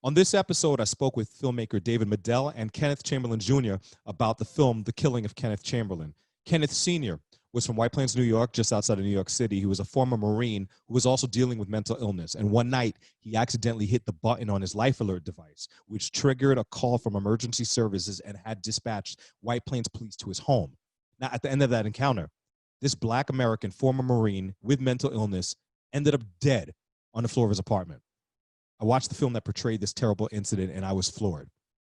On this episode, I spoke with filmmaker David Midell and Kenneth Chamberlain Jr. about the film The Killing of Kenneth Chamberlain. Kenneth Sr. was from White Plains, New York, just outside of New York City. He was a former Marine who was also dealing with mental illness. And one night, he accidentally hit the button on his life alert device, which triggered a call from emergency services and had dispatched White Plains police to his home. Now, at the end of that encounter, this Black American former Marine with mental illness ended up dead on the floor of his apartment. I watched the film that portrayed this terrible incident, and I was floored.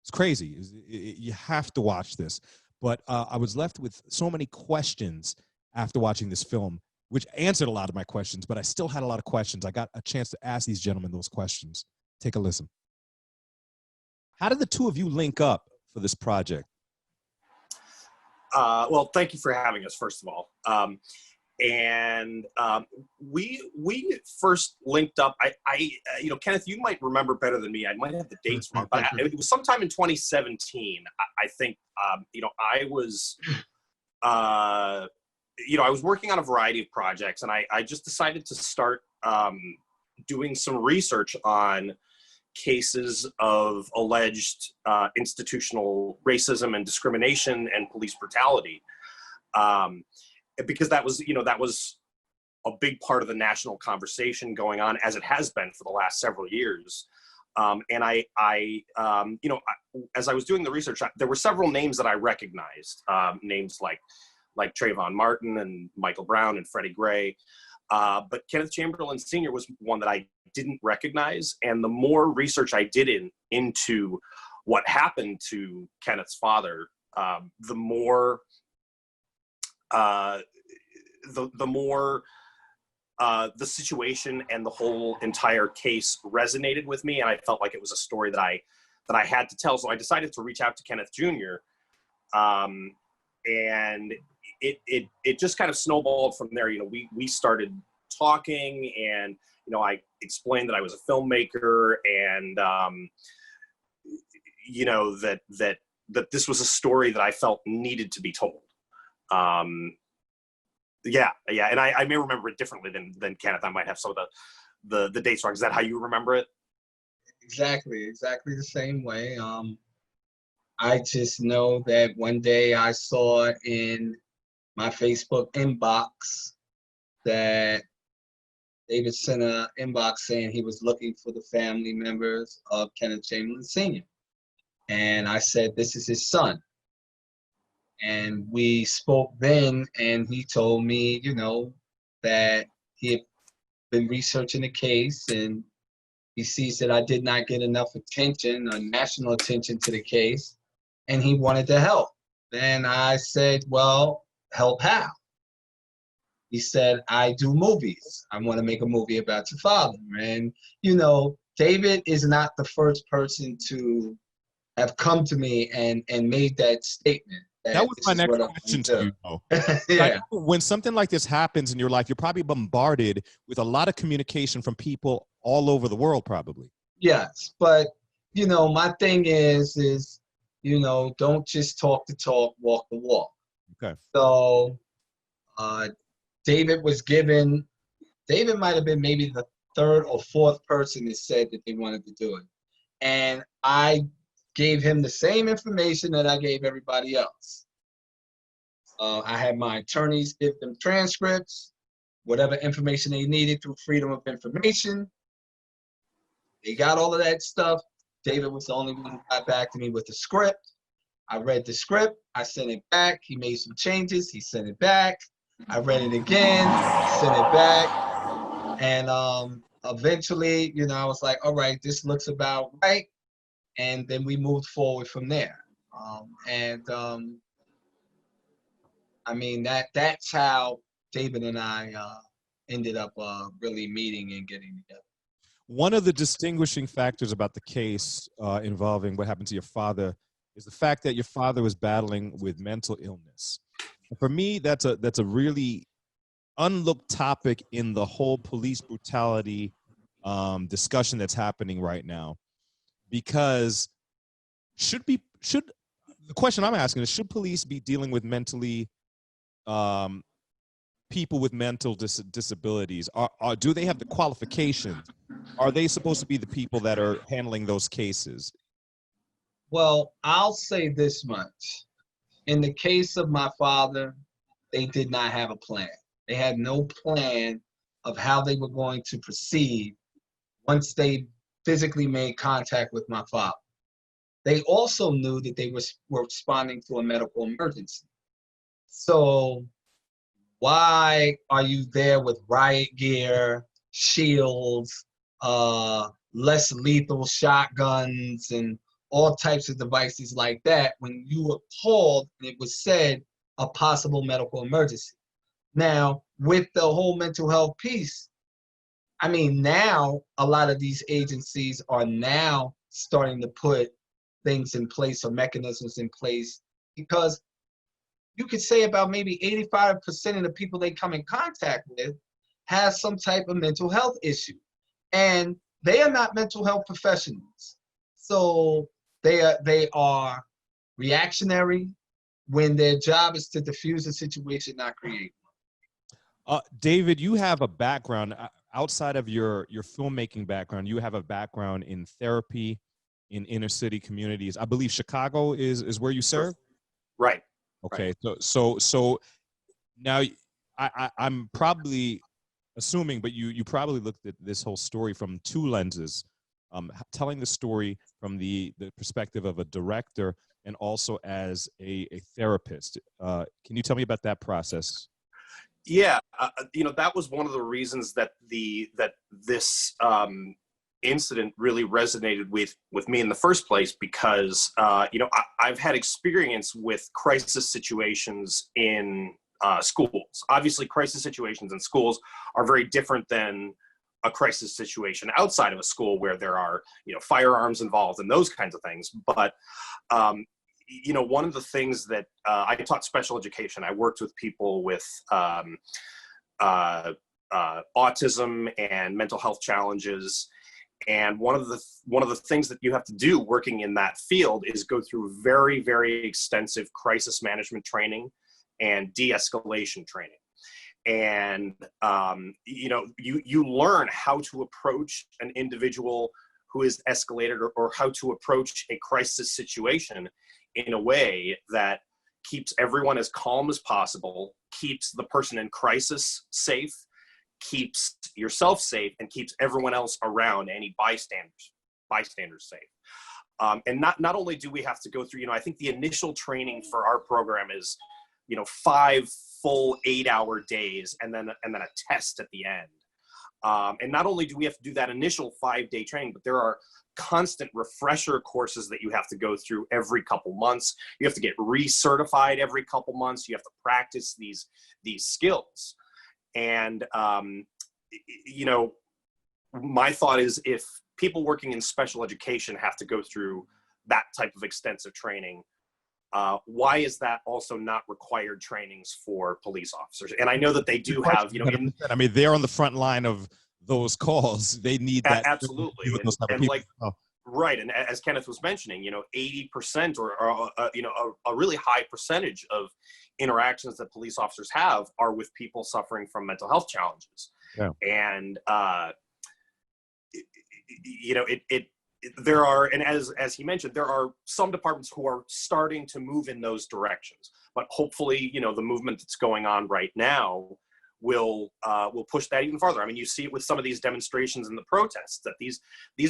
It's crazy. You have to watch this. But I was left with so many questions after watching this film, which answered a lot of my questions, but I still had a lot of questions. I got a chance to ask these gentlemen those questions. Take a listen. How did the two of you link up for this project? Well, thank you for having us, first of all. We first linked up. Kenneth, you might remember better than me. I might have the dates wrong, but it was sometime in 2017. I think. I was, I was working on a variety of projects, and I just decided to start doing some research on cases of alleged institutional racism and discrimination and police brutality. Because that was a big part of the national conversation going on, as it has been for the last several years. As I was doing the research, there were several names that I recognized, names like Trayvon Martin and Michael Brown and Freddie Gray. But Kenneth Chamberlain Sr. was one that I didn't recognize. And the more research I did into what happened to Kenneth's father, the more the situation and the whole entire case resonated with me, and I felt like it was a story that I had to tell. So I decided to reach out to Kenneth Jr. And it just kind of snowballed from there. We started talking, and I explained that I was a filmmaker, and that this was a story that I felt needed to be told. And I may remember it differently than Kenneth. I might have some of the dates wrong. Is that how you remember it? Exactly the same way. I just know that one day I saw in my Facebook inbox that David sent an inbox saying he was looking for the family members of Kenneth Chamberlain Sr. And I said, this is his son. And we spoke then, and he told me, that he had been researching the case, and he sees that I did not get enough attention or national attention to the case, and he wanted to help. Then I said, well, help how? He said, I do movies. I want to make a movie about your father. And, David is not the first person to have come to me and made that statement. That was my next question to you, though. Yeah. When something like this happens in your life, you're probably bombarded with a lot of communication from people all over the world, probably. Yes, but, my thing is, don't just talk the talk, walk the walk. Okay. So David might have been maybe the third or fourth person that said that they wanted to do it. And I gave him the same information that I gave everybody else. I had my attorneys give them transcripts, whatever information they needed through Freedom of Information. They got all of that stuff. David was the only one who got back to me with the script. I read the script. I sent it back. He made some changes. He sent it back. I read it again, sent it back. And eventually, I was like, all right, this looks about right. And then we moved forward from there. That's how David and I ended up really meeting and getting together. One of the distinguishing factors about the case involving what happened to your father is the fact that your father was battling with mental illness. And for me, that's a really unlooked topic in the whole police brutality discussion that's happening right now. Because the question I'm asking is, should police be dealing with mentally people with mental disabilities? Do they have the qualifications? Are they supposed to be the people that are handling those cases? Well, I'll say this much. In the case of my father, they did not have a plan. They had no plan of how they were going to proceed once they physically made contact with my father. They also knew that they were responding to a medical emergency. So why are you there with riot gear, shields, less lethal shotguns, and all types of devices like that when you were called and it was said a possible medical emergency? Now, with the whole mental health piece, I mean, now a lot of these agencies are now starting to put things in place or mechanisms in place, because you could say about maybe 85% of the people they come in contact with has some type of mental health issue. And they are not mental health professionals. So they are reactionary when their job is to diffuse a situation, not create one. David, you have a background outside of your filmmaking background. You have a background in therapy, in inner city communities. I believe Chicago is where you serve. Right. Okay. Right. So now I'm probably assuming, but you probably looked at this whole story from two lenses, telling the story from the perspective of a director and also as a therapist. Can you tell me about that process? Yeah, that was one of the reasons that this incident really resonated with me in the first place, because I've had experience with crisis situations in schools. Obviously, crisis situations in schools are very different than a crisis situation outside of a school where there are firearms involved and those kinds of things. But one of the things that I taught special education. I worked with people with autism and mental health challenges. And one of the things that you have to do working in that field is go through very, very extensive crisis management training and de-escalation training. And you learn how to approach an individual who is escalated, or how to approach a crisis situation in a way that keeps everyone as calm as possible, keeps the person in crisis safe, keeps yourself safe, and keeps everyone else around, any bystanders safe. And not only do we have to go through, I think the initial training for our program is, 5 full 8-hour days, and then a test at the end. And not only do we have to do that initial 5-day training, but there are constant refresher courses that you have to go through every couple months. You have to get recertified every couple months. You have to practice these skills. And, my thought is, if people working in special education have to go through that type of extensive training, why is that also not required trainings for police officers? And I know that they do have, I mean, they're on the front line of those calls. They need that. Absolutely. Right. And as Kenneth was mentioning, 80% or a really high percentage of interactions that police officers have are with people suffering from mental health challenges. Yeah. And, there are, and as he mentioned, there are some departments who are starting to move in those directions, but hopefully, the movement that's going on right now will push that even farther. I mean, you see it with some of these demonstrations and the protests, that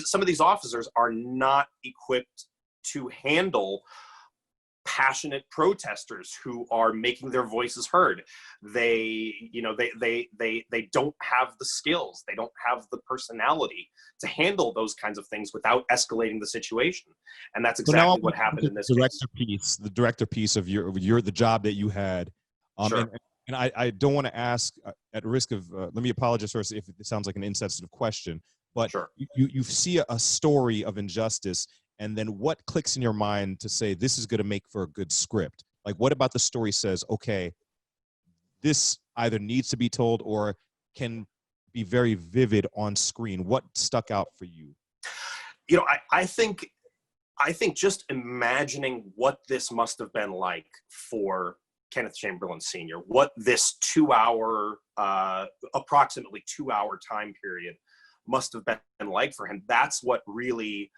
some of these officers are not equipped to handle passionate protesters who are making their voices heard. They don't have the skills. They don't have the personality to handle those kinds of things without escalating the situation. And that's exactly what happened in this case. The director piece of the job that you had. Sure. And I don't want to ask, at risk of, let me apologize first if it sounds like an insensitive question, but sure. You see a story of injustice, and then what clicks in your mind to say, this is going to make for a good script? Like, what about the story says, okay, this either needs to be told or can be very vivid on screen? What stuck out for you? I think just imagining what this must have been like for Kenneth Chamberlain Sr., what this 2-hour, approximately 2-hour time period must have been like for him. That's what really,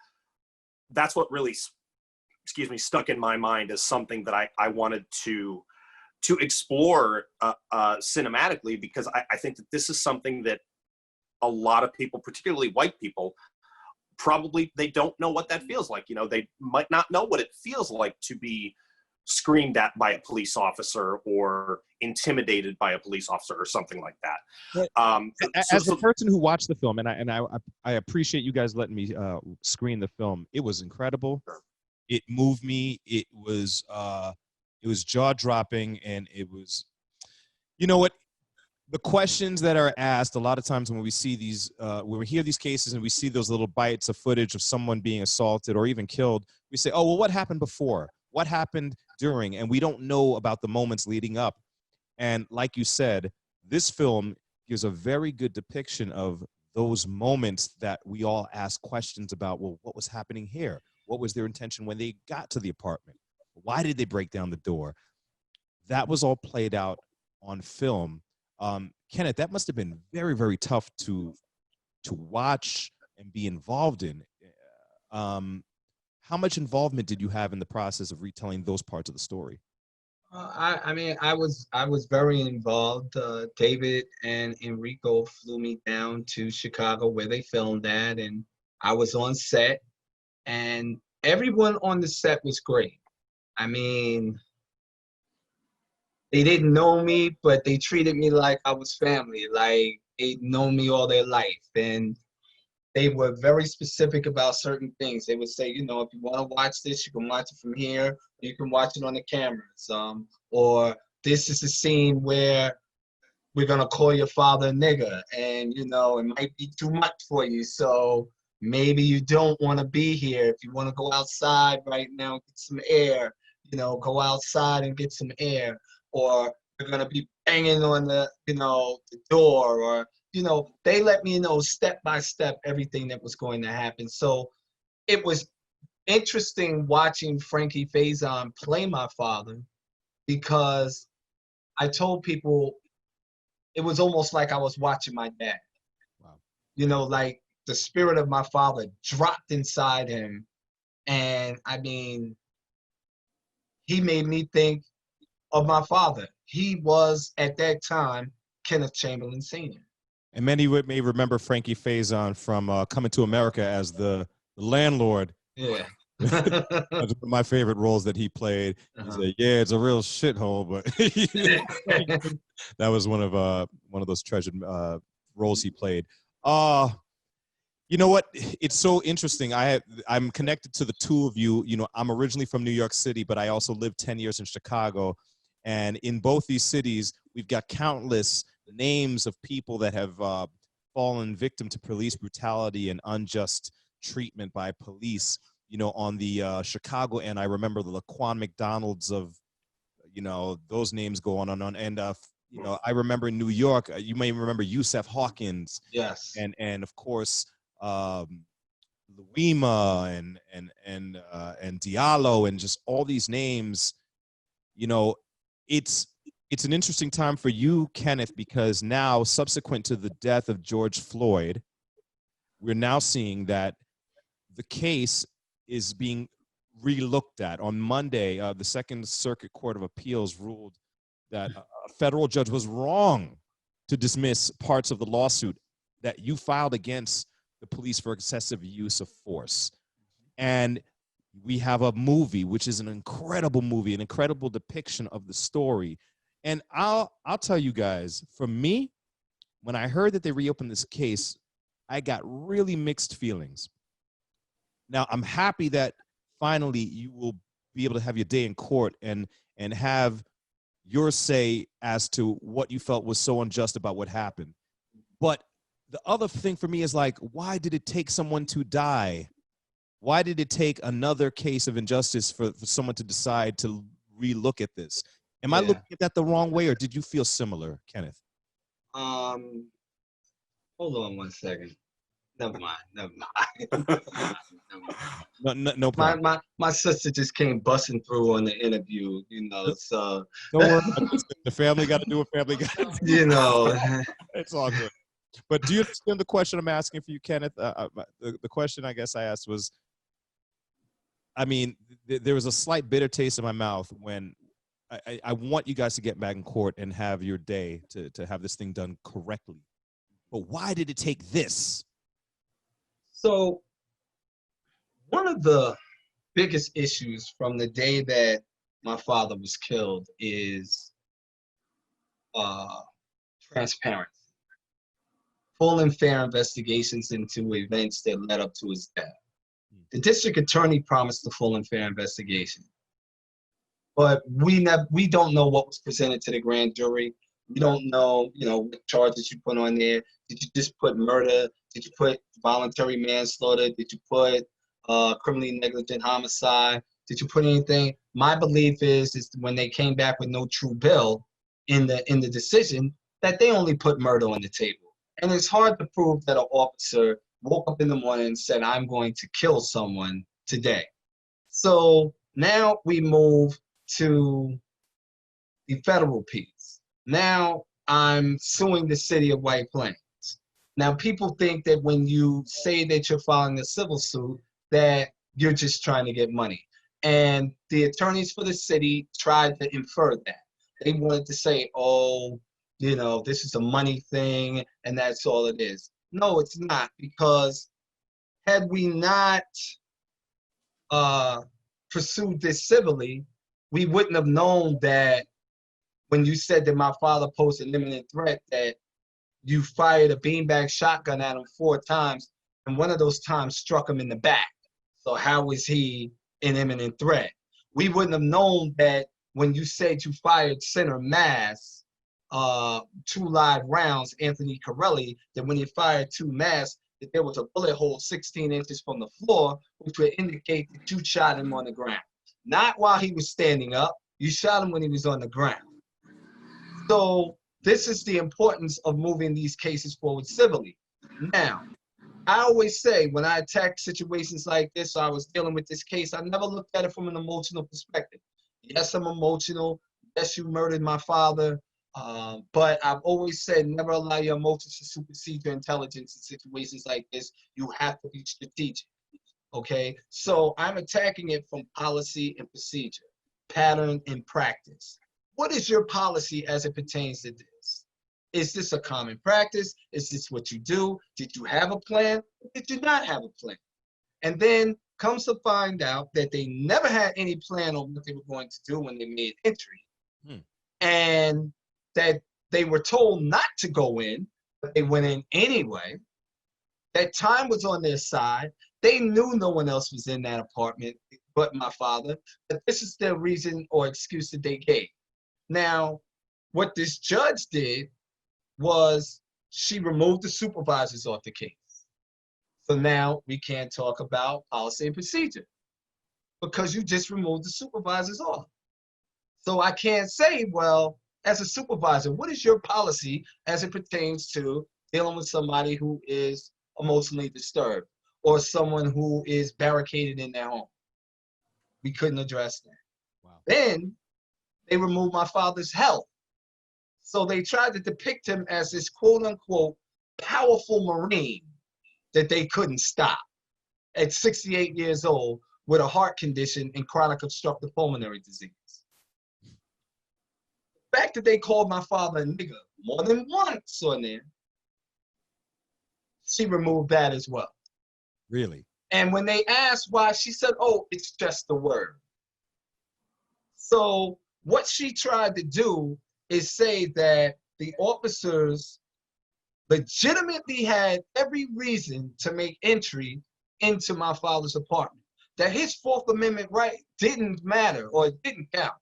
excuse me, stuck in my mind as something that I wanted to explore cinematically, because I think that this is something that a lot of people, particularly white people, probably they don't know what that feels like. You know, they might not know what it feels like to be screamed at by a police officer or intimidated by a police officer or something like that. As a person who watched the film, and I appreciate you guys letting me screen the film. It was incredible. Sure. It moved me. It was jaw-dropping, and it was, you know what, the questions that are asked a lot of times when we see these, when we hear these cases and we see those little bites of footage of someone being assaulted or even killed, we say, oh, well, what happened before? What happened during? And we don't know about the moments leading up. And like you said, this film gives a very good depiction of those moments that we all ask questions about. Well, what was happening here? What was their intention when they got to the apartment? Why did they break down the door? That was all played out on film. Kenneth, that must have been very, very tough to watch and be involved in. How much involvement did you have in the process of retelling those parts of the story? I mean, I was very involved. David and Enrico flew me down to Chicago where they filmed that, and I was on set, and everyone on the set was great. I mean, they didn't know me, but they treated me like I was family, like they'd known me all their life. And they were very specific about certain things. They would say, you know, if you want to watch this, you can watch it from here, or you can watch it on the cameras. Or this is a scene where we're going to call your father a nigger, and, you know, it might be too much for you. So maybe you don't want to be here. If you want to go outside right now and get some air, you know, go outside and get some air. Or they're going to be banging on the, you know, the door, or, you know, they let me know step by step everything that was going to happen. So it was interesting watching Frankie Faison play my father, because I told people it was almost like I was watching my dad. Wow. You know, like the spirit of my father dropped inside him. And I mean, he made me think of my father. He was, at that time, Kenneth Chamberlain Sr. And many may remember Frankie Faison from Coming to America as the landlord. Yeah. That's one of my favorite roles that he played. He said, "Yeah, it's a real shithole," but that was one of those treasured roles he played. You know what? It's so interesting. I'm connected to the two of you. You know, I'm originally from New York City, but I also lived 10 years in Chicago. And in both these cities, we've got countless names of people that have fallen victim to police brutality and unjust treatment by police. You know, on the Chicago end, I remember the Laquan McDonalds of, you know, those names go on and on. And, you know, I remember in New York, you may remember Yusef Hawkins. Yes. And of course, Louima and Diallo, and just all these names. You know, it's an interesting time for you, Kenneth, because now, subsequent to the death of George Floyd, we're now seeing that the case is being re-looked at. On Monday, the Second Circuit Court of Appeals ruled that a federal judge was wrong to dismiss parts of the lawsuit that you filed against the police for excessive use of force. And we have a movie, which is an incredible movie, an incredible depiction of the story. And I'll tell you guys, for me, when I heard that they reopened this case, I got really mixed feelings. Now, I'm happy that finally you will be able to have your day in court and have your say as to what you felt was so unjust about what happened. But the other thing for me is, like, why did it take someone to die? Why did it take another case of injustice for someone to decide to relook at this? Am I looking at that the wrong way, or did you feel similar, Kenneth? Hold on one second. Never mind. Never mind. No problem. My sister just came busting through on the interview, so Don't worry about this. The family got to do what family got to do. It's all good. But do you understand the question I'm asking for you, Kenneth? The question I guess I asked was, I mean, there was a slight bitter taste in my mouth when I want you guys to get back in court and have your day to have this thing done correctly. But why did it take this? So one of the biggest issues from the day that my father was killed is transparency. Full and fair investigations into events that led up to his death. The district attorney promised a full and fair investigation, but we don't know what was presented to the grand jury. We don't know, what charges you put on there. Did you just put murder? Did you put voluntary manslaughter? Did you put criminally negligent homicide? Did you put anything? My belief is when they came back with no true bill in the decision, that they only put murder on the table. And it's hard to prove that an officer woke up in the morning and said, I'm going to kill someone today. So now we move to the federal piece. Now I'm suing the city of White Plains. Now people think that when you say that you're filing a civil suit, that you're just trying to get money. And the attorneys for the city tried to infer that. They wanted to say, oh, this is a money thing and that's all it is. No, it's not, because had we not pursued this civilly, we wouldn't have known that when you said that my father posed an imminent threat, that you fired a beanbag shotgun at him 4 times, and one of those times struck him in the back. So how was he an imminent threat? We wouldn't have known that when you said you fired center mass, 2 live rounds, Anthony Corelli, that when he fired 2 mass, that there was a bullet hole 16 inches from the floor, which would indicate that you shot him on the ground. Not while he was standing up, you shot him when he was on the ground. So this is the importance of moving these cases forward civilly. Now, I always say when I attack situations like this, I was dealing with this case, I never looked at it from an emotional perspective. Yes, I'm emotional. Yes, you murdered my father. But I've always said never allow your emotions to supersede your intelligence in situations like this. You have to be strategic. Okay? So I'm attacking it from policy and procedure, pattern and practice. What is your policy as it pertains to this? Is this a common practice? Is this what you do? Did you have a plan? Or did you not have a plan? And then comes to find out that they never had any plan on what they were going to do when they made entry. And that they were told not to go in, but they went in anyway. That time was on their side. They knew no one else was in that apartment but my father. But this is the reason or excuse that they gave. Now, what this judge did was she removed the supervisors off the case. So now we can't talk about policy and procedure because you just removed the supervisors off. So I can't say, well, as a supervisor, what is your policy as it pertains to dealing with somebody who is emotionally disturbed or someone who is barricaded in their home? We couldn't address that. Wow. Then they removed my father's health. So they tried to depict him as this quote unquote powerful Marine that they couldn't stop at 68 years old with a heart condition and chronic obstructive pulmonary disease. The fact that they called my father a nigger more than once on there, she removed that as well. Really? And when they asked why, she said, oh, it's just a word. So what she tried to do is say that the officers legitimately had every reason to make entry into my father's apartment. That his Fourth Amendment right didn't matter or it didn't count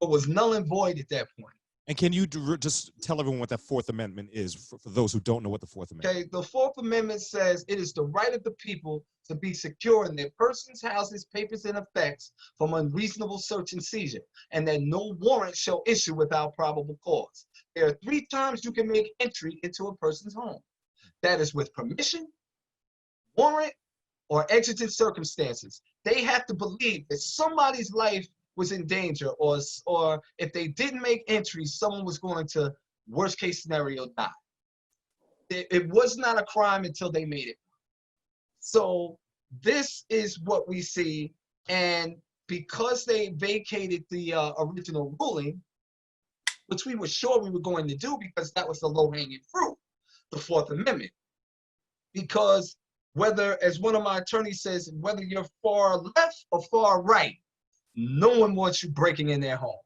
or was null and void at that point. And can you just tell everyone what that Fourth Amendment is for those who don't know what the Fourth Amendment is? Okay, the Fourth Amendment says it is the right of the people to be secure in their persons, houses, papers, and effects from unreasonable search and seizure, and that no warrant shall issue without probable cause. There are 3 times you can make entry into a person's home. That is with permission, warrant or exigent circumstances. They have to believe that somebody's life was in danger, or if they didn't make entries, someone was going to, worst case scenario, die. It was not a crime until they made it. So this is what we see, and because they vacated the original ruling, which we were sure we were going to do because that was the low-hanging fruit, the Fourth Amendment. Because whether, as one of my attorneys says, whether you're far left or far right, no one wants you breaking in their home.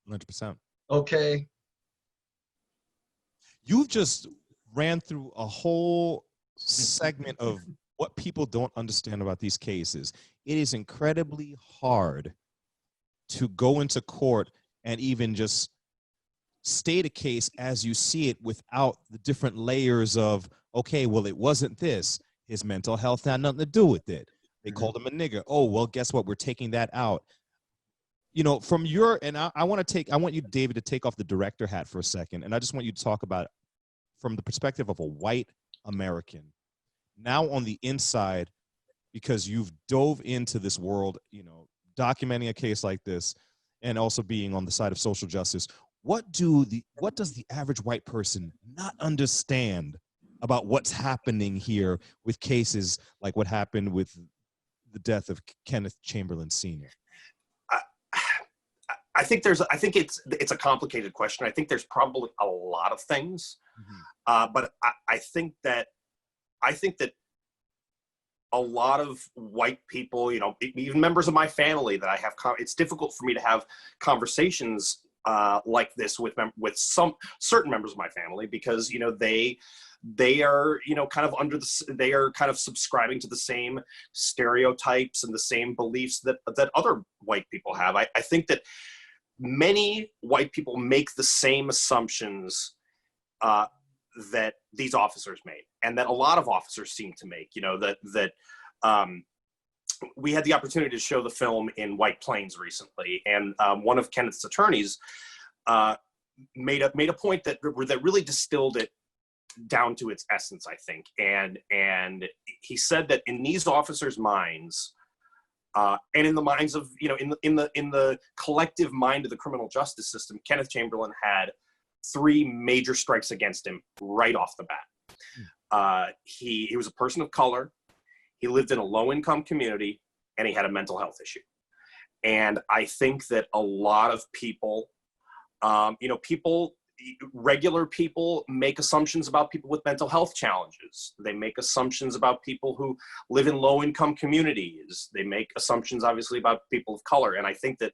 100%. Okay? You've just ran through a whole segment of what people don't understand about these cases. It is incredibly hard to go into court and even just state a case as you see it without the different layers of, okay, well, it wasn't this. His mental health had nothing to do with it. They called him a nigger. Oh, well, guess what? We're taking that out. You know, from your, and I want you, David, to take off the director hat for a second. And I just want you to talk about it from the perspective of a white American. Now on the inside, because you've dove into this world, you know, documenting a case like this and also being on the side of social justice, what does the average white person not understand about what's happening here with cases like what happened with the death of Kenneth Chamberlain Sr.? I think it's a complicated question. I think there's probably a lot of things, but I think that a lot of white people, you know, even members of my family that I have, it's difficult for me to have conversations like this with some certain members of my family, because, you know, they are, you know, kind of they are kind of subscribing to the same stereotypes and the same beliefs that other white people have. I think that many white people make the same assumptions that these officers made, and that a lot of officers seem to make. You know, that we had the opportunity to show the film in White Plains recently, and one of Kenneth's attorneys made a point that really distilled it down to its essence, I think. And he said that in these officers' minds, and in the minds of, you know, in the collective mind of the criminal justice system, Kenneth Chamberlain had 3 major strikes against him right off the bat. He was a person of color, he lived in a low-income community, and he had a mental health issue. And I think that a lot of people, you know, regular people make assumptions about people with mental health challenges. They make assumptions about people who live in low-income communities. They make assumptions, obviously, about people of color. And I think that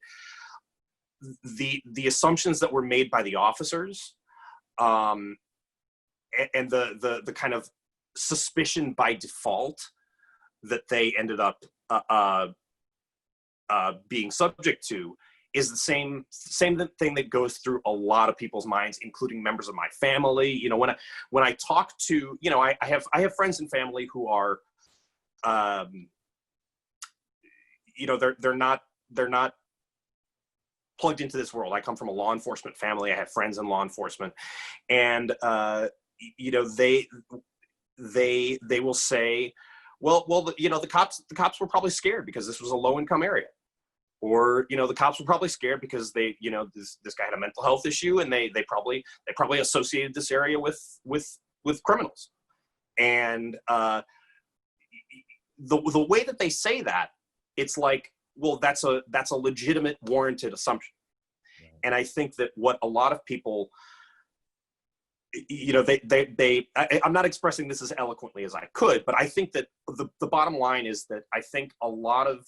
the assumptions that were made by the officers, and the kind of suspicion by default that they ended up being subject to, is the same thing that goes through a lot of people's minds, including members of my family. You know, when I talk to, you know, I have friends and family who are, you know, they're not plugged into this world. I come from a law enforcement family. I have friends in law enforcement, and you know, they will say, well, you know, the cops were probably scared because this was a low-income area. Or, you know, the cops were probably scared because they, you know, this guy had a mental health issue, and they probably associated this area with criminals. And the way that they say that, it's like, well, that's a legitimate, warranted assumption. Right. And I think that what a lot of people, you know, I'm not expressing this as eloquently as I could, but I think that the bottom line is that I think a lot of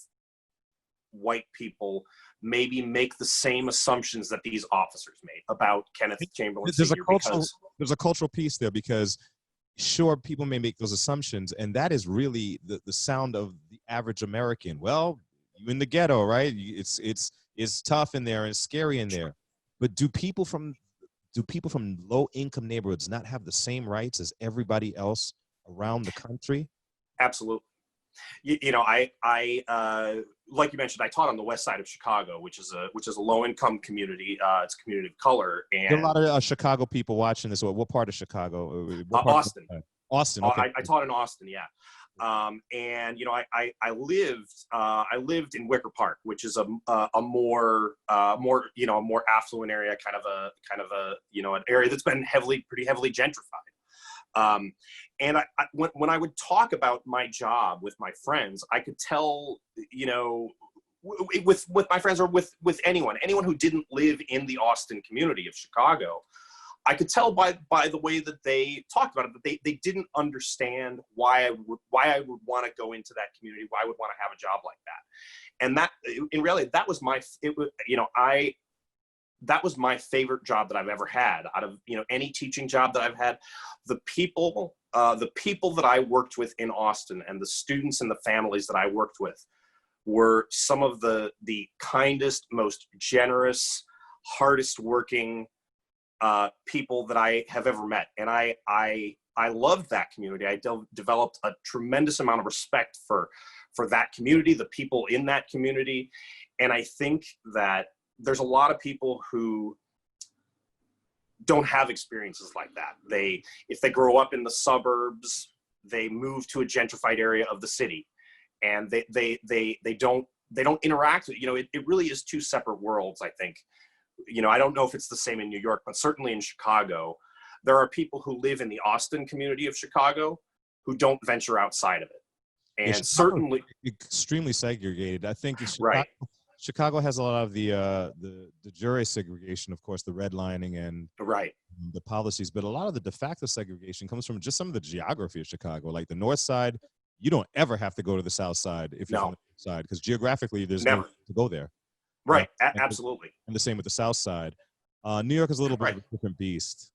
white people maybe make the same assumptions that these officers made about Kenneth Chamberlain Sr. There's a cultural piece there, because sure, people may make those assumptions, and that is really the sound of the average American. Well, you in the ghetto, right? It's tough in there and scary in there. But do people from low-income neighborhoods not have the same rights as everybody else around the country? Absolutely. You know, I like you mentioned, I taught on the west side of Chicago, which is a low-income community. It's a community of color. And there are a lot of Chicago people watching this. What part of Chicago? Austin. Austin. Okay. I taught in Austin, yeah. And you know, I lived in Wicker Park, which is a more you know, a more affluent area, kind of a you know, an area that's been pretty heavily gentrified. And when I would talk about my job with my friends, I could tell, you know, with my friends, or with anyone who didn't live in the Austin community of Chicago, I could tell by the way that they talked about it that they didn't understand why I would want to go into that community, why I would want to have a job like that. And that, in reality, that was that was my favorite job that I've ever had out of, you know, any teaching job that I've had. The people that I worked with in Austin, and the students and the families that I worked with, were some of the kindest, most generous, hardest working people that I have ever met. And I loved that community. I developed a tremendous amount of respect for that community, the people in that community. And I think that there's a lot of people who don't have experiences like that. If they grow up in the suburbs, they move to a gentrified area of the city, and they don't interact with, you know, it really is two separate worlds, I think. You know, I don't know if it's the same in New York, but certainly in Chicago, there are people who live in the Austin community of Chicago who don't venture outside of it. And certainly extremely segregated. I think Chicago, right. Chicago has a lot of the jure segregation, of course, the redlining and right. the policies, but a lot of the de facto segregation comes from just some of the geography of Chicago. Like the North Side, you don't ever have to go to the South Side if you're on the North Side, because geographically there's no way to go there. Right. Absolutely. And the same with the South Side. New York is a little bit of a different beast.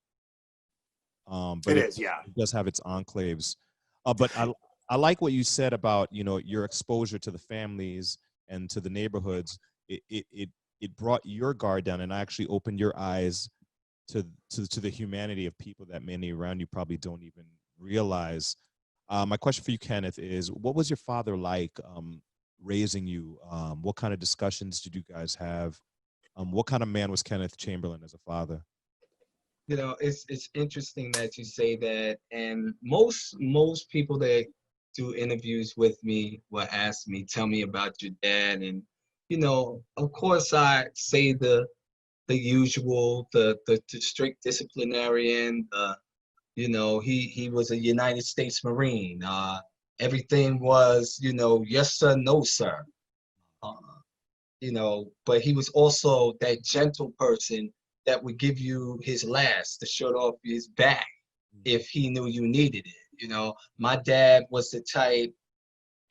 But it is, yeah. It does have its enclaves. But I like what you said about, you know, your exposure to the families and to the neighborhoods. It brought your guard down and actually opened your eyes to the humanity of people that many around you probably don't even realize. My question for you, Kenneth, is what was your father like raising you? What kind of discussions did you guys have? What kind of man was Kenneth Chamberlain as a father? You know, it's interesting that you say that, and most people that do interviews with me will ask me, tell me about your dad. And you know, of course I say the usual, the strict disciplinarian, you know, he was a United States Marine. Everything was, you know, yes sir, no sir. You know, but he was also that gentle person that would give you his last, the shirt off his back, if he knew you needed it. You know, my dad was the type,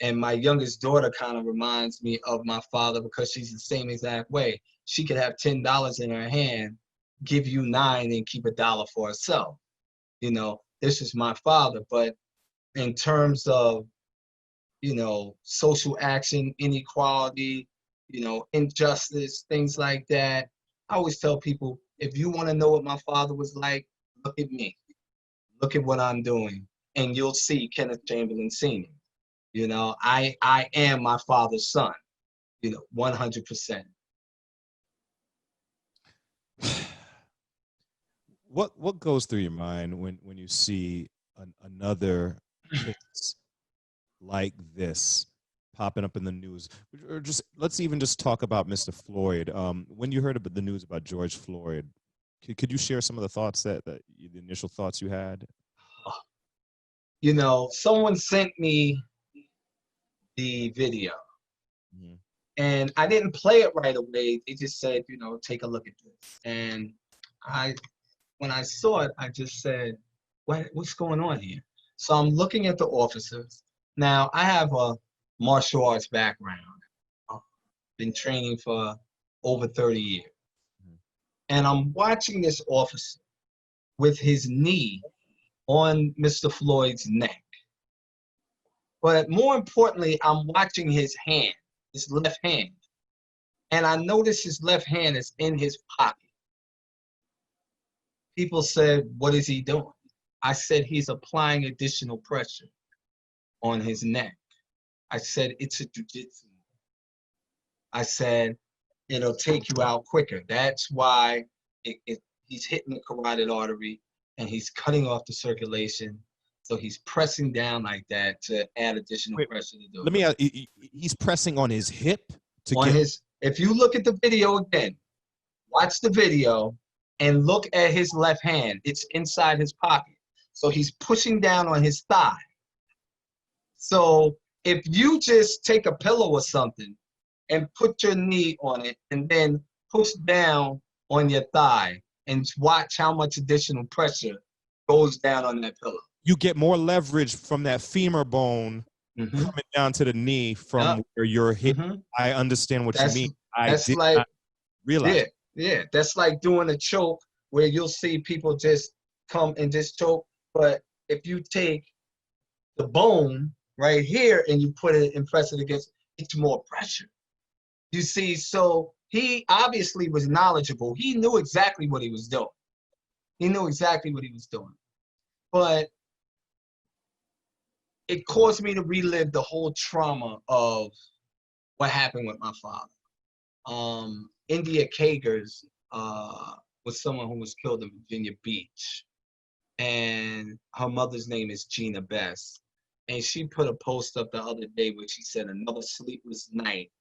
and my youngest daughter kind of reminds me of my father because she's the same exact way. She could have $10 in her hand, give you $9 and keep $1 for herself. You know, this is my father. But in terms of, you know, social action, inequality, you know, injustice, things like that, I always tell people, if you want to know what my father was like, look at me. Look at what I'm doing, and you'll see Kenneth Chamberlain Sr. You know, I am my father's son, you know, 100%. What goes through your mind when you see another case like this popping up in the news? Or let's even just talk about Mr. Floyd. When you heard about the news about George Floyd, could you share some of the thoughts the initial thoughts you had? You know, someone sent me the video, and I didn't play it right away. They just said, you know, take a look at this. And when I saw it, I just said, what's going on here? So I'm looking at the officers. Now, I have a martial arts background. Been training for over 30 years. And I'm watching this officer with his knee on Mr. Floyd's neck. But more importantly, I'm watching his hand, his left hand. And I notice his left hand is in his pocket. People said, what is he doing? I said, he's applying additional pressure on his neck. I said, it's a jujitsu. I said, it'll take you out quicker. That's why he's hitting the carotid artery and he's cutting off the circulation. So he's pressing down like that to add additional Wait, pressure to do let me ask, he's pressing on his hip to on get his. If you look at the video again, watch the video and look at his left hand. It's inside his pocket. So he's pushing down on his thigh. So if you just take a pillow or something and put your knee on it and then push down on your thigh and watch how much additional pressure goes down on that pillow. you get more leverage from that femur bone coming down to the knee from where you're hit. I understand what you mean. I did not realize. Yeah. That's like doing a choke where you'll see people just come and just choke. But if you take the bone right here and you put it and press it against, it's more pressure. You see, so he obviously was knowledgeable. He knew exactly what he was doing. But it caused me to relive the whole trauma of what happened with my father. India Kagers was someone who was killed in Virginia Beach. And her mother's name is Gina Bess. And she put a post up the other day where she said another sleepless night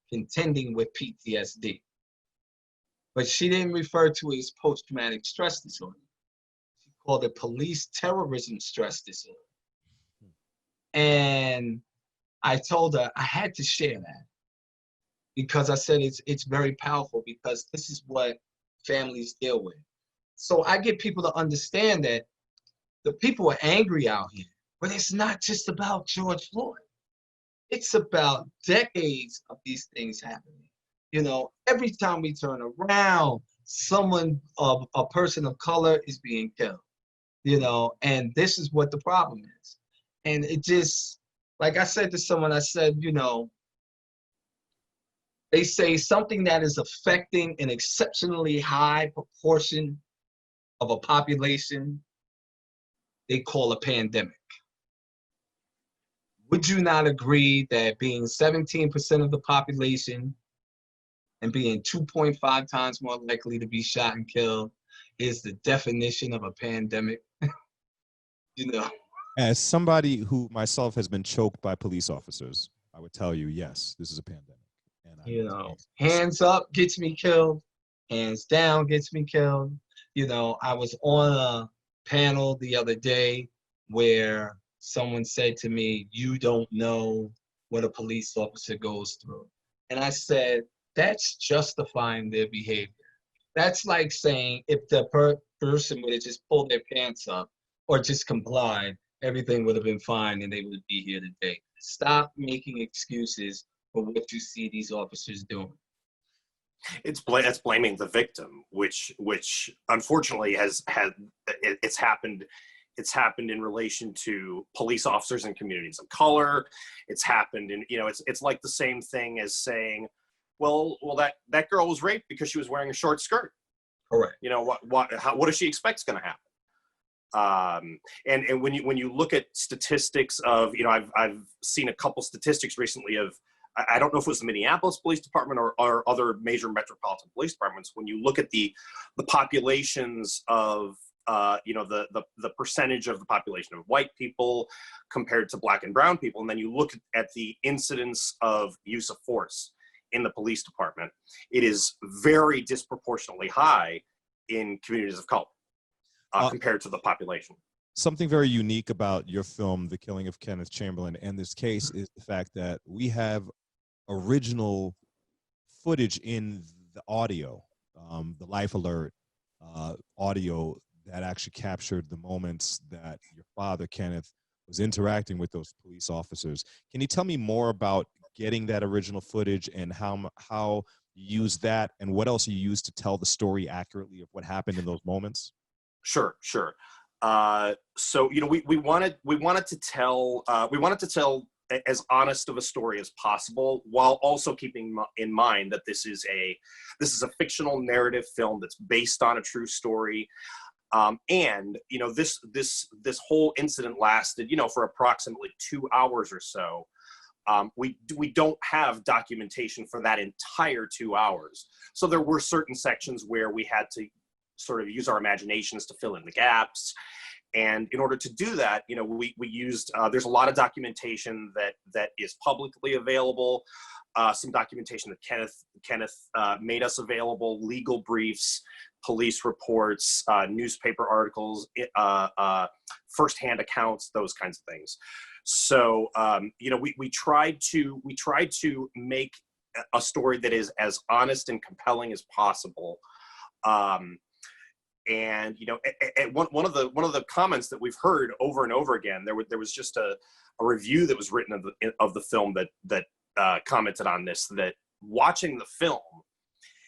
contending with PTSD. But she didn't refer to it as post-traumatic stress disorder. She called it police terrorism stress disorder. And I told her I had to share that because I said it's very powerful because this is what families deal with. So I get people to understand that the people are angry out here, but it's not just about George Floyd. It's about decades of these things happening. You know, every time we turn around, someone of a person of color is being killed, you know, and this is what the problem is. And it just, like I said to someone, I said, you know, they say something that is affecting an exceptionally high proportion of a population, they call a pandemic. Would you not agree that being 17% of the population and being 2.5 times more likely to be shot and killed is the definition of a pandemic? You know. As somebody who myself has been choked by police officers, I would tell you, yes, this is a pandemic. And you know, hands up gets me killed, hands down gets me killed. You know, I was on a panel the other day where someone said to me, "You don't know what a police officer goes through." And I said, that's justifying their behavior. That's like saying if the person would have just pulled their pants up or just complied, everything would have been fine and they would be here today. Stop making excuses for what you see these officers doing. It's blaming the victim, which unfortunately it's happened in relation to police officers in communities of color. It's happened in, you know, it's like the same thing as saying, well, that girl was raped because she was wearing a short skirt. Correct. You know, what does she expect is going to happen? And when you look at statistics of, you know, I've seen a couple statistics recently of, I don't know if it was the Minneapolis Police Department or other major metropolitan police departments. When you look at the populations of, you know, the percentage of the population of white people compared to black and brown people, and then you look at the incidence of use of force in the police department, it is very disproportionately high in communities of color compared to the population. Something very unique about your film, The Killing of Kenneth Chamberlain, and this case is the fact that we have original footage in the audio, the life alert audio that actually captured the moments that your father, Kenneth, was interacting with those police officers. Can you tell me more about getting that original footage and how you use that and what else you use to tell the story accurately of what happened in those moments? Sure. So, you know, we wanted to tell as honest of a story as possible, while also keeping in mind that this is a fictional narrative film that's based on a true story. And, you know, this whole incident lasted, you know, for approximately 2 hours or so. We don't have documentation for that entire 2 hours. So there were certain sections where we had to sort of use our imaginations to fill in the gaps. And in order to do that, you know, we used, there's a lot of documentation that is publicly available, some documentation that Kenneth made us available, legal briefs, police reports, newspaper articles, firsthand accounts, those kinds of things. So, you know, we tried to make a story that is as honest and compelling as possible. And you know, one of the comments that we've heard over and over again, there was just a review that was written of the film that commented on this, that watching the film,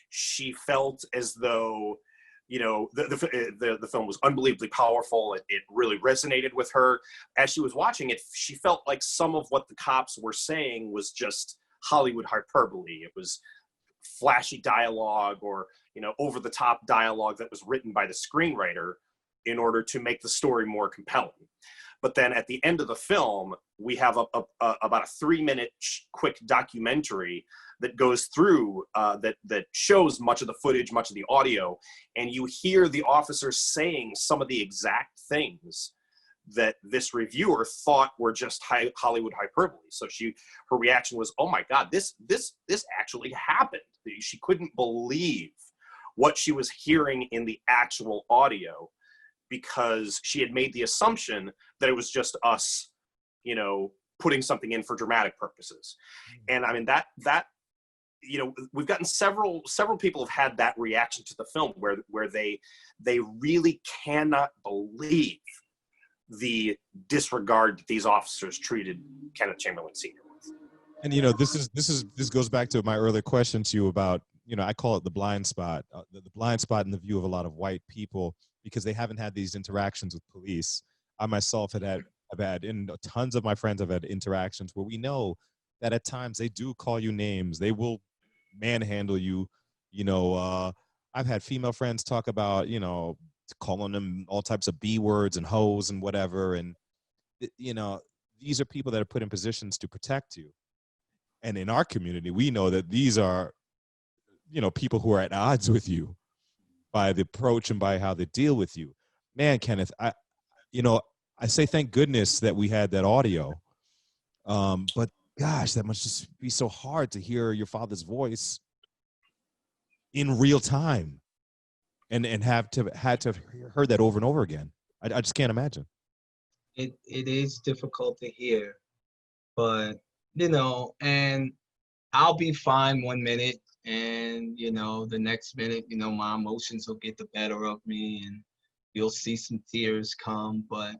she felt as though, you know, the film was unbelievably powerful. It really resonated with her. As she was watching it, she felt like some of what the cops were saying was just Hollywood hyperbole. It was flashy dialogue, or, you know, over the top dialogue that was written by the screenwriter in order to make the story more compelling. But then at the end of the film, we have about a 3-minute quick documentary that goes through, that shows much of the footage, much of the audio, and you hear the officers saying some of the exact things that this reviewer thought were just Hollywood hyperbole. So her reaction was, "Oh my God, this actually happened." She couldn't believe what she was hearing in the actual audio, because she had made the assumption that it was just us, you know, putting something in for dramatic purposes. And I mean, that, you know, we've gotten several people have had that reaction to the film, where they really cannot believe the disregard that these officers treated Kenneth Chamberlain Sr. with. And you know, this goes back to my earlier question to you about, you know, I call it the blind spot, the blind spot in the view of a lot of white people, because they haven't had these interactions with police. I myself have had, and tons of my friends have had interactions where we know that at times they do call you names. They will manhandle you. You know, I've had female friends talk about, you know, calling them all types of B words and hoes and whatever. And, you know, these are people that are put in positions to protect you. And in our community, we know that these are, you know, people who are at odds with you by the approach and by how they deal with you. Man, Kenneth, I say thank goodness that we had that audio. But gosh, that must just be so hard to hear your father's voice in real time, and had to heard that over and over again. I just can't imagine. It is difficult to hear, but you know, and I'll be fine 1 minute, and you know, the next minute, you know, my emotions will get the better of me, and you'll see some tears come. But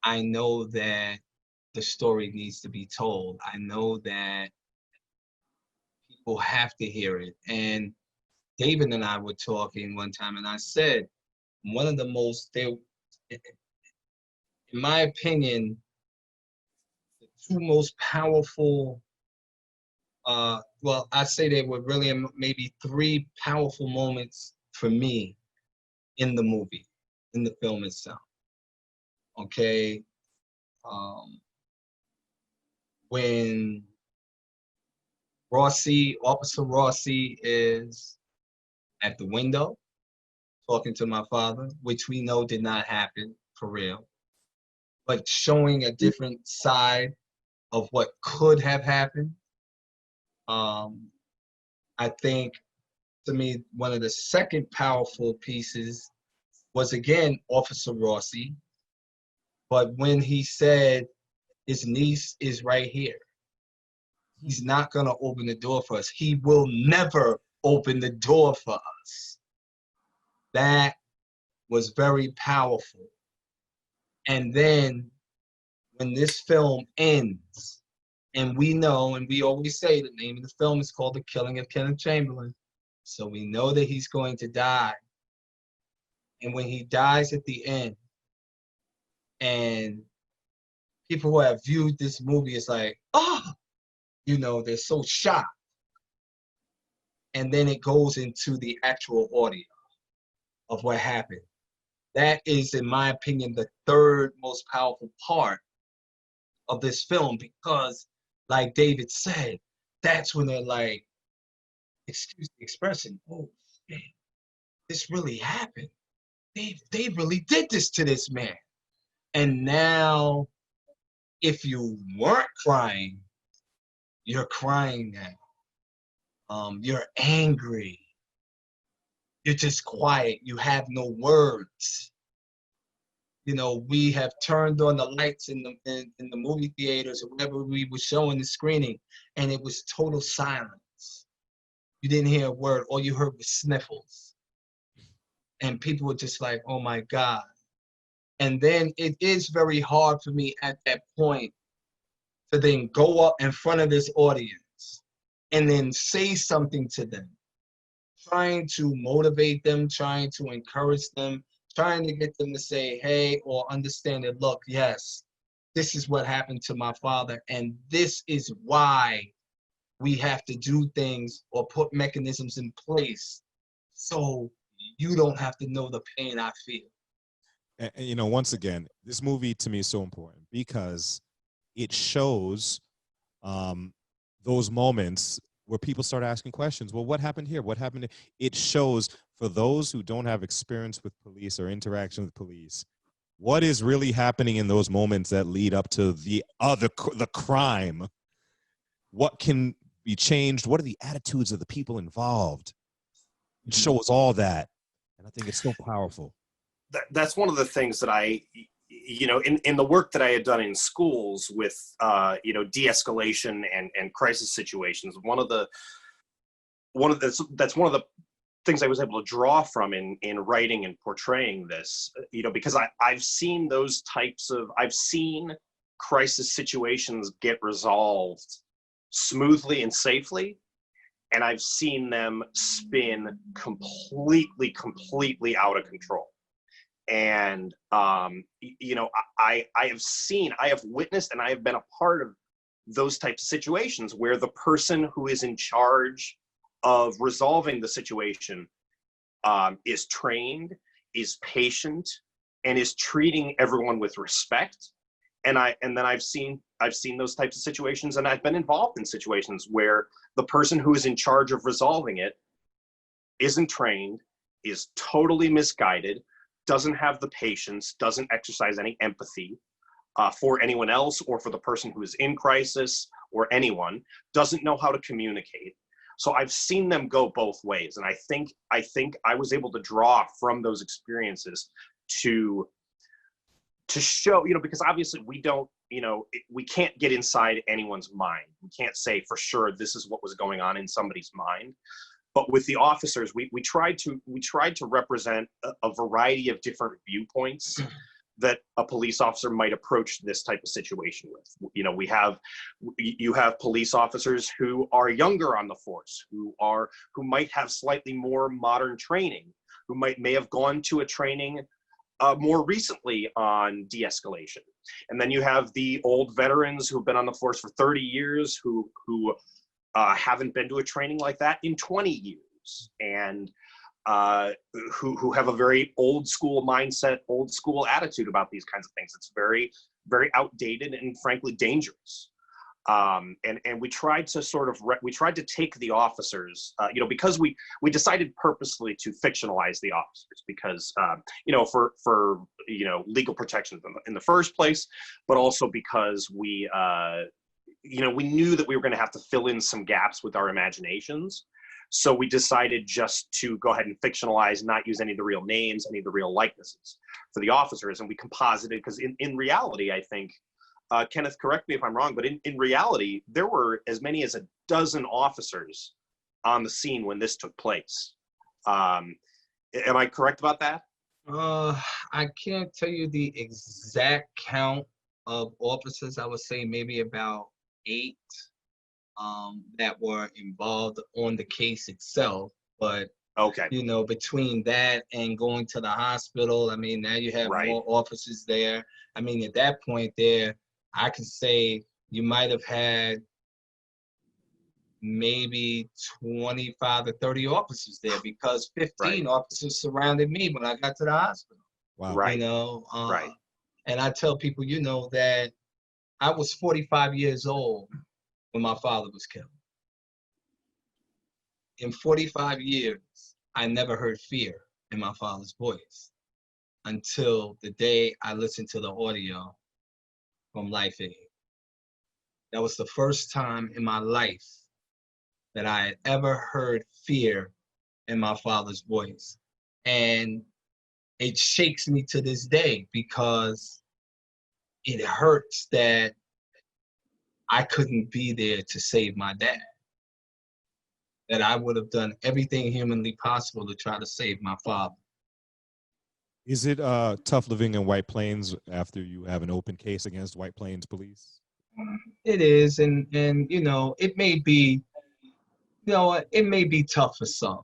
I know that the story needs to be told. I know that people have to hear it. And David and I were talking one time, and I said, one of the most, in my opinion, the two most powerful, well, I say there were really maybe 3 powerful moments for me in the movie, in the film itself. Okay. When Officer Rossi is at the window talking to my father, which we know did not happen for real, but showing a different side of what could have happened. I think, to me, one of the second powerful pieces was, again, Officer Rossi, but when he said, his niece is right here. He's not going to open the door for us. He will never open the door for us. That was very powerful. And then when this film ends, and we know, and we always say the name of the film is called The Killing of Kenneth Chamberlain, so we know that he's going to die. And when he dies at the end, and people who have viewed this movie is like, oh, you know, they're so shocked. And then it goes into the actual audio of what happened. That is, in my opinion, the third most powerful part of this film, because, like David said, that's when they're like, excuse the expression, oh, man, this really happened. They really did this to this man. And now, if you weren't crying, you're crying now. You're angry. You're just quiet. You have no words. You know, we have turned on the lights in the movie theaters or wherever we were showing the screening, and it was total silence. You didn't hear a word. All you heard was sniffles. And people were just like, oh my God. And then it is very hard for me at that point to then go up in front of this audience and then say something to them, trying to motivate them, trying to encourage them, trying to get them to say, hey, or understand that, look, yes, this is what happened to my father, and this is why we have to do things or put mechanisms in place so you don't have to know the pain I feel. And, you know, once again, this movie to me is so important because it shows those moments where people start asking questions. Well, what happened here? What happened? It shows for those who don't have experience with police or interaction with police, what is really happening in those moments that lead up to the crime. What can be changed? What are the attitudes of the people involved? It shows all that. And I think it's so powerful. That's one of the things that I, you know, in the work that I had done in schools with, you know, de-escalation and crisis situations, that's one of the things I was able to draw from in writing and portraying this, you know, because I've seen I've seen crisis situations get resolved smoothly and safely, and I've seen them spin completely out of control. And, you know, I have witnessed, and I have been a part of those types of situations where the person who is in charge of resolving the situation is trained, is patient, and is treating everyone with respect. And then I've seen those types of situations, and I've been involved in situations where the person who is in charge of resolving it isn't trained, is totally misguided, doesn't have the patience, doesn't exercise any empathy for anyone else or for the person who is in crisis or anyone, doesn't know how to communicate. So I've seen them go both ways. And I think I was able to draw from those experiences to show, you know, because obviously we don't, you know, we can't get inside anyone's mind. We can't say for sure this is what was going on in somebody's mind. But with the officers, we tried to represent a variety of different viewpoints that a police officer might approach this type of situation with. You know, you have police officers who are younger on the force, who might have slightly more modern training, who may have gone to a training more recently on de-escalation. And then you have the old veterans who've been on the force for 30 years who haven't been to a training like that in 20 years, and who have a very old school mindset, old school attitude about these kinds of things. It's very, very outdated and frankly dangerous. And we tried to take the officers, you know, because we decided purposely to fictionalize the officers because, you know, for you know, legal protections in the first place, but also because we, you know, we knew that we were going to have to fill in some gaps with our imaginations. So we decided just to go ahead and fictionalize, not use any of the real names, any of the real likenesses for the officers. And we composited, because in reality, I think, Kenneth, correct me if I'm wrong, but in reality, there were as many as a dozen officers on the scene when this took place. Am I correct about that? I can't tell you the exact count of officers. I would say maybe about 8 that were involved on the case itself. But okay, you know, between that and going to the hospital, I mean, now you have more officers there. I mean, at that point there, I could say you might have had maybe 25 to 30 officers there, because 15 officers surrounded me when I got to the hospital. Wow. Right. You know, and I tell people, you know, that I was 45 years old when my father was killed. In 45 years, I never heard fear in my father's voice until the day I listened to the audio from Life Aid. That was the first time in my life that I had ever heard fear in my father's voice. And it shakes me to this day because it hurts that I couldn't be there to save my dad. That I would have done everything humanly possible to try to save my father. Is it tough living in White Plains after you have an open case against White Plains police? It is, and you know, it may be, you know, it may be tough for some,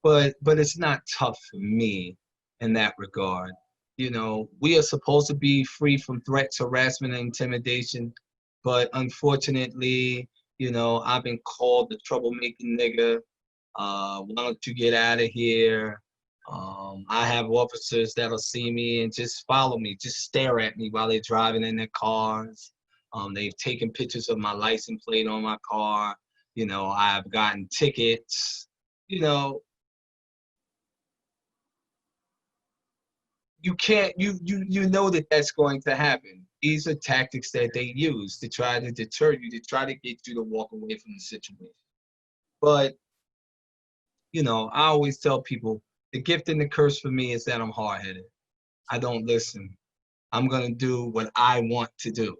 but it's not tough for me in that regard. You know, we are supposed to be free from threats, harassment, and intimidation, but unfortunately, you know, I've been called the troublemaking nigga. Why don't you get out of here? I have officers that'll see me and just follow me, just stare at me while they're driving in their cars. They've taken pictures of my license plate on my car. You know, I've gotten tickets. You know, you can't, you know that that's going to happen. These are tactics that they use to try to deter you, to try to get you to walk away from the situation. But, you know, I always tell people, the gift and the curse for me is that I'm hard-headed. I don't listen. I'm gonna do what I want to do.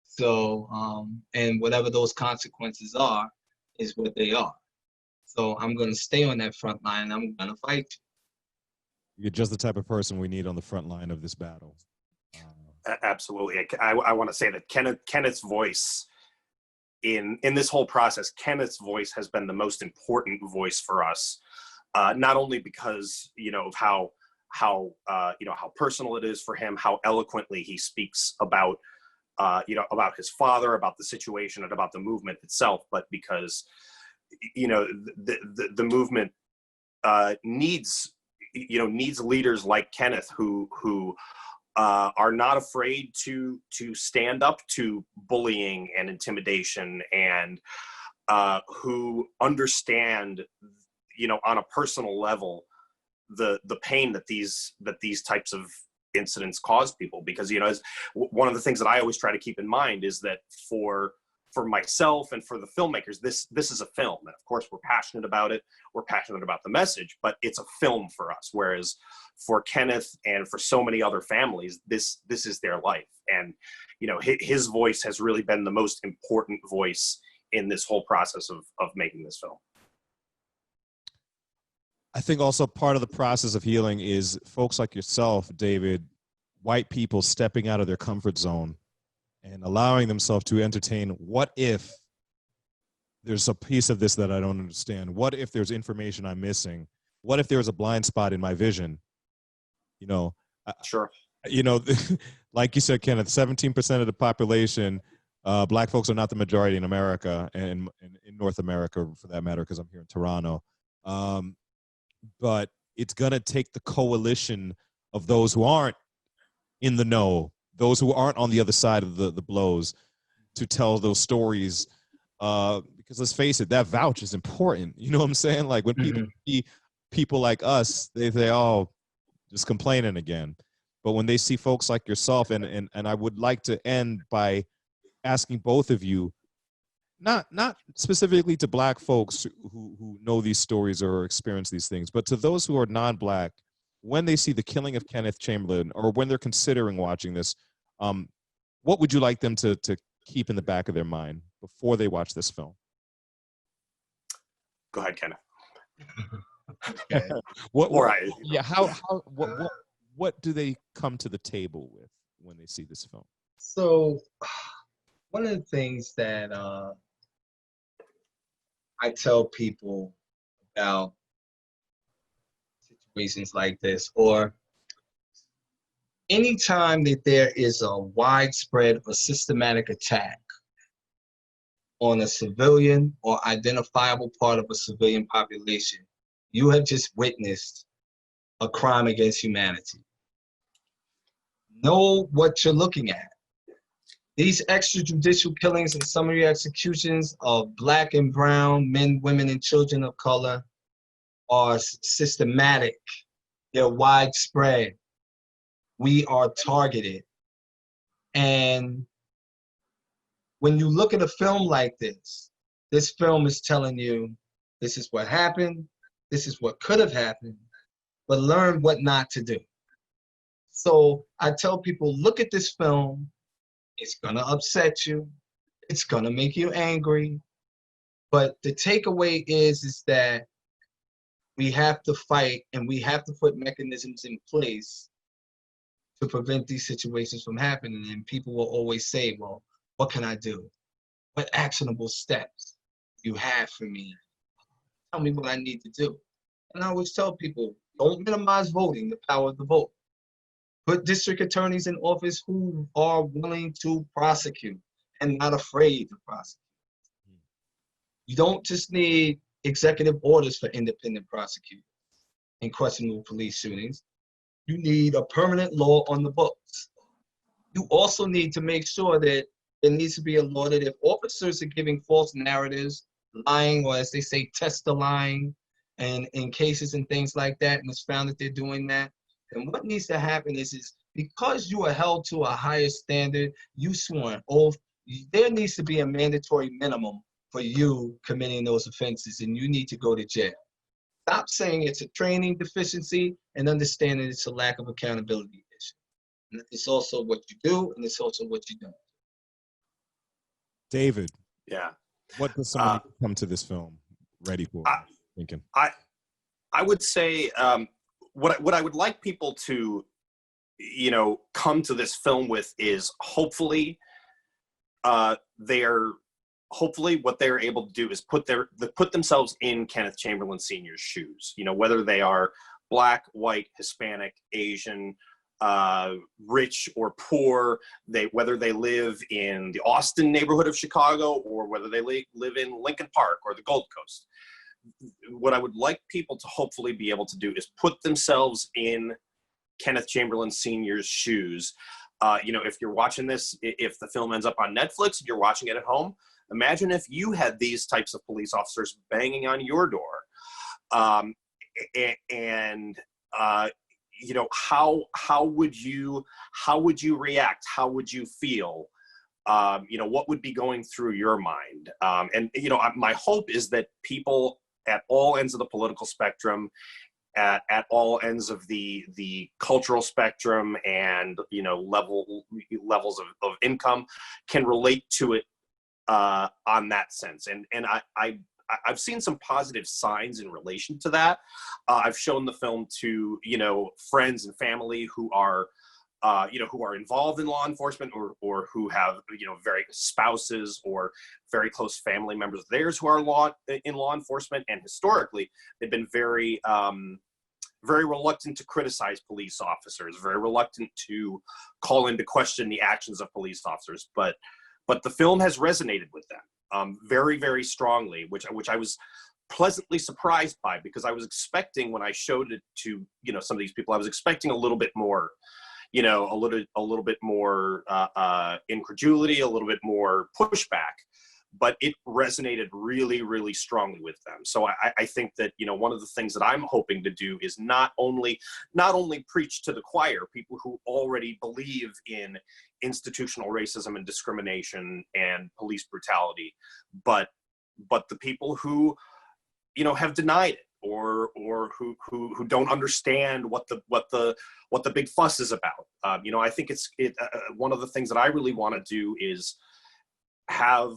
So, and whatever those consequences are, is what they are. So I'm gonna stay on that front line. I'm gonna fight you. You're just the type of person we need on the front line of this battle. Absolutely. I want to say that Kenneth's voice in this whole process, Kenneth's voice has been the most important voice for us. Not only because, you know, of how you know, how personal it is for him, how eloquently he speaks about, you know, about his father, about the situation, and about the movement itself, but because, you know, the movement needs leaders like Kenneth who are not afraid to stand up to bullying and intimidation, and who understand, you know, on a personal level, the pain that these types of incidents cause people. Because, you know, as one of the things that I always try to keep in mind is that for myself and for the filmmakers, this is a film, and of course we're passionate about it, we're passionate about the message, but it's a film for us. Whereas for Kenneth and for so many other families, this is their life, and, you know, his voice has really been the most important voice in this whole process of making this film. I think also part of the process of healing is folks like yourself, David, white people stepping out of their comfort zone and allowing themselves to entertain, what if there's a piece of this that I don't understand? What if there's information I'm missing? What if there's a blind spot in my vision? You know, Sure. You know, like you said, Kenneth, 17% of the population, Black folks are not the majority in America, and in North America for that matter, because I'm here in Toronto. But it's going to take the coalition of those who aren't in the know, those who aren't on the other side of the blows, to tell those stories. Because let's face it, that vouch is important. You know what I'm saying? Like when people see people like us, they say, oh, just complaining again. But when they see folks like yourself, and I would like to end by asking both of you, not specifically to Black folks who know these stories or experience these things, but to those who are non-Black, when they see The Killing of Kenneth Chamberlain, or when they're considering watching this, what would you like them to keep in the back of their mind before they watch this film? Go ahead, Kenneth. Okay. What do they come to the table with when they see this film? So one of the things that I tell people about situations like this, or anytime that there is a widespread or systematic attack on a civilian or identifiable part of a civilian population, you have just witnessed a crime against humanity. Know what you're looking at. These extrajudicial killings and summary executions of Black and brown men, women, and children of color are systematic. They're widespread. We are targeted. And when you look at a film like this film is telling you, this is what happened, this is what could have happened, but learn what not to do. So I tell people, look at this film. It's gonna upset you. It's gonna make you angry. But the takeaway is that we have to fight, and we have to put mechanisms in place to prevent these situations from happening. And people will always say, well, what can I do? What actionable steps you have for me? Tell me what I need to do. And I always tell people, don't minimize voting, the power of the vote. Put district attorneys in office who are willing to prosecute and not afraid to prosecute. You don't just need executive orders for independent prosecutors in questionable police shootings. You need a permanent law on the books. You also need to make sure that there needs to be a law that if officers are giving false narratives, lying, or as they say, test the lying, and in cases and things like that, and it's found that they're doing that, then what needs to happen is because you are held to a higher standard, you swore an oath, there needs to be a mandatory minimum for you committing those offenses, and you need to go to jail. Stop saying it's a training deficiency and understanding it's a lack of accountability issue. It's also what you do, and it's also what you don't. David. Yeah. What does someone come to this film ready for? Thinking. I would say what I would like people to, come to this film with is hopefully what they're able to do is put themselves in Kenneth Chamberlain Sr.'s shoes. Whether they are Black, white, Hispanic, Asian, rich or poor, whether they live in the Austin neighborhood of Chicago or whether they live in Lincoln Park or the Gold Coast. What I would like people to hopefully be able to do is put themselves in Kenneth Chamberlain Sr.'s shoes. If you're watching this, if the film ends up on Netflix and you're watching it at home, imagine if you had these types of police officers banging on your door. How would you react? How would you feel? What would be going through your mind? My hope is that people at all ends of the political spectrum, at all ends of the cultural spectrum, and levels of income can relate to it on that sense. And I've seen some positive signs in relation to that. I've shown the film to friends and family who are involved in law enforcement or who have very spouses or very close family members of theirs who are in law enforcement, and historically they've been very reluctant to criticize police officers, very reluctant to call into question the actions of police officers, but the film has resonated with them very, very strongly, which I was pleasantly surprised by, because I was expecting, when I showed it to some of these people, I was expecting a little bit more, a little bit more incredulity, a little bit more pushback, but it resonated really, really strongly with them. So I think that one of the things that I'm hoping to do is not only preach to the choir, people who already believe in institutional racism and discrimination and police brutality, but the people who have denied it or who don't understand what the big fuss is about. I think it's one of the things that I really want to do is have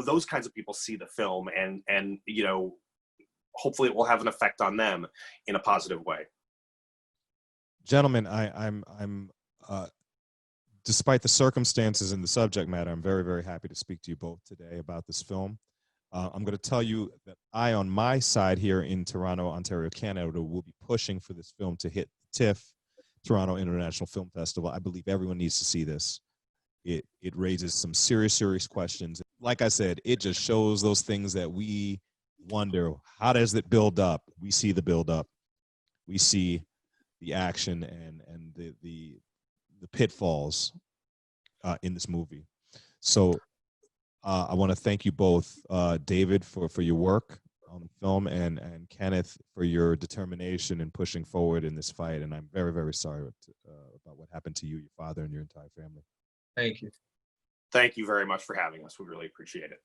those kinds of people see the film, and hopefully it will have an effect on them in a positive way. Gentlemen, I'm despite the circumstances and the subject matter, I'm very, very happy to speak to you both today about this film. I'm going to tell you that I, on my side here in Toronto, Ontario, Canada, will be pushing for this film to hit TIFF, Toronto International Film Festival. I believe everyone needs to see this. It raises some serious questions. Like I said, it just shows those things that we wonder, how does it build up? We see the build up. We see the action and the pitfalls in this movie. So I want to thank you both, David, for your work. on the film, and Kenneth for your determination in pushing forward in this fight. And I'm very, very sorry about what happened to you, your father, and your entire family. Thank you. Thank you very much for having us. We really appreciate it.